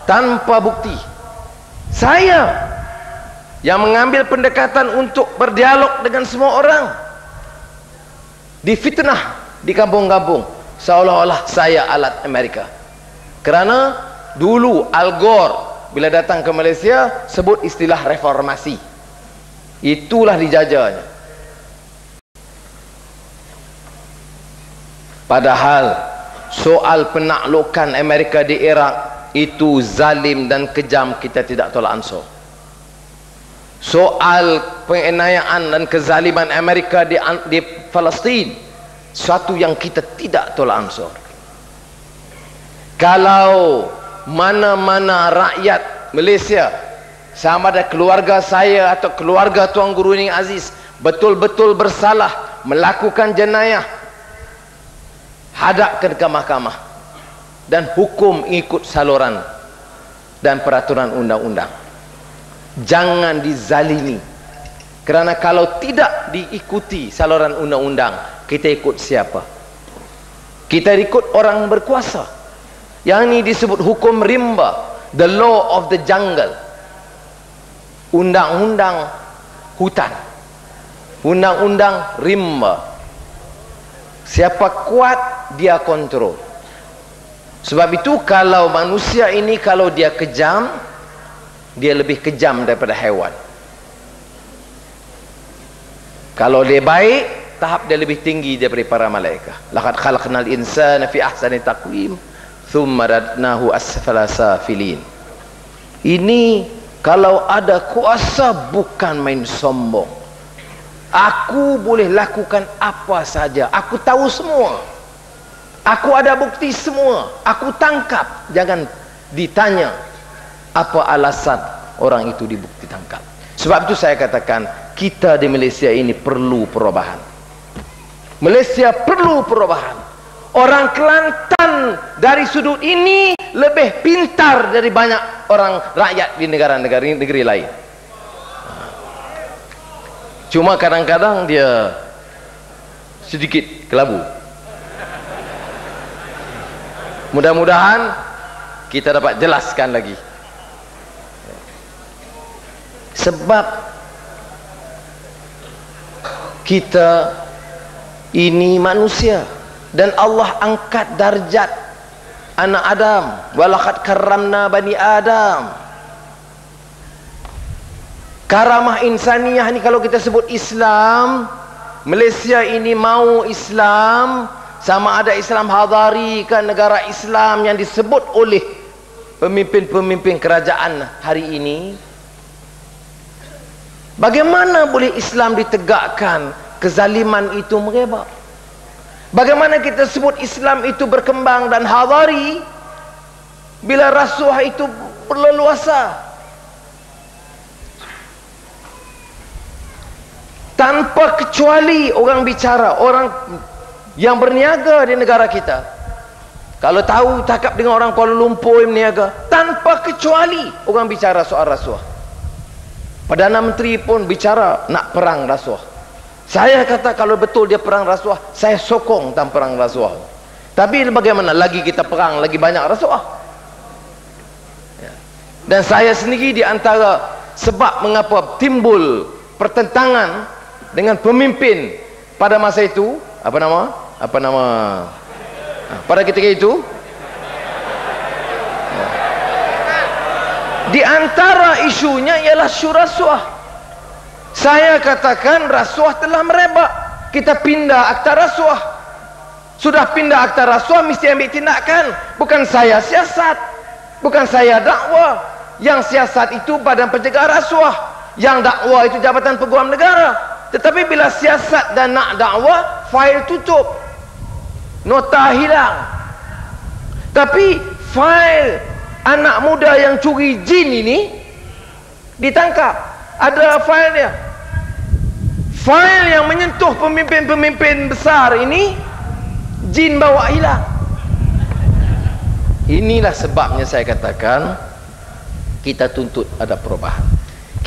tanpa bukti. Saya yang mengambil pendekatan untuk berdialog dengan semua orang, difitnah di kampung-kampung seolah-olah saya alat Amerika. Kerana dulu Al Gore bila datang ke Malaysia sebut istilah reformasi, itulah dijajahnya. Padahal soal penaklukan Amerika di Iraq itu zalim dan kejam, kita tidak tolak ansur. Soal penganiayaan dan kezaliman Amerika di Palestin, suatu yang kita tidak tolak ansur. Kalau mana-mana rakyat Malaysia, sama ada keluarga saya atau keluarga Tuan Guru Ning Aziz, betul-betul bersalah melakukan jenayah, hadap ke mahkamah dan hukum ikut saluran dan peraturan undang-undang. Jangan dizalimi, kerana kalau tidak diikuti saluran undang-undang, kita ikut siapa? Kita ikut orang berkuasa. Yang ini disebut hukum rimba, the law of the jungle, undang-undang hutan, undang-undang rimba. Siapa kuat, dia kontrol. Sebab itu kalau manusia ini, kalau dia kejam, dia lebih kejam daripada haiwan. Kalau dia baik, tahap dia lebih tinggi daripada para malaikat. Laqad khalaqnal insana fi ahsani taqwim thumma radnahu asfala safilin. Ini kalau ada kuasa bukan main sombong. Aku boleh lakukan apa saja, aku tahu semua, aku ada bukti semua, aku tangkap. Jangan ditanya apa alasan orang itu dibukti tangkap. Sebab itu saya katakan, kita di Malaysia ini perlu perubahan. Malaysia perlu perubahan. Orang Kelantan dari sudut ini lebih pintar dari banyak orang rakyat di negeri lain. Cuma kadang-kadang dia sedikit kelabu. Mudah-mudahan kita dapat jelaskan lagi. Sebab kita ini manusia dan Allah angkat darjat anak Adam. Walaqad karramna bani Adam. Karamah insaniyah ni kalau kita sebut Islam, Malaysia ini mau Islam, sama ada Islam hadari kan, negara Islam yang disebut oleh pemimpin-pemimpin kerajaan hari ini. Bagaimana boleh Islam ditegakkan, kezaliman itu merebak? Bagaimana kita sebut Islam itu berkembang dan hadari bila rasuah itu berleluasa? Tanpa kecuali orang bicara, orang yang berniaga di negara kita, kalau tahu cakap dengan orang Kuala Lumpur yang berniaga, tanpa kecuali orang bicara soal rasuah. Perdana Menteri pun bicara nak perang rasuah. Saya kata kalau betul dia perang rasuah, saya sokong tentang perang rasuah. Tapi bagaimana lagi kita perang, lagi banyak rasuah. Dan saya sendiri di antara sebab mengapa timbul pertentangan dengan pemimpin pada masa itu, pada ketika itu, di antara isunya ialah isu rasuah. Saya katakan rasuah telah merebak, kita pindah akta rasuah. Sudah pindah akta rasuah, mesti ambil tindakan. Bukan saya siasat, bukan saya dakwa. Yang siasat itu Badan Pencegahan Rasuah, yang dakwa itu Jabatan Peguam Negara. Tetapi bila siasat dan nak dakwa, fail tutup, nota hilang. Tapi fail anak muda yang curi jin ini ditangkap, ada file dia. File yang menyentuh pemimpin-pemimpin besar ini, jin bawa hilang. Inilah sebabnya saya katakan kita tuntut ada perubahan.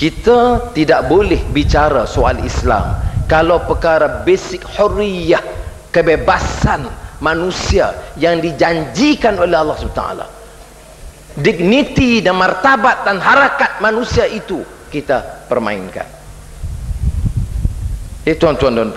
Kita tidak boleh bicara soal Islam kalau perkara basic hurriyah, kebebasan manusia yang dijanjikan oleh Allah SWT dignity dan martabat dan harakat manusia itu kita permainkan. Tuan-tuan dan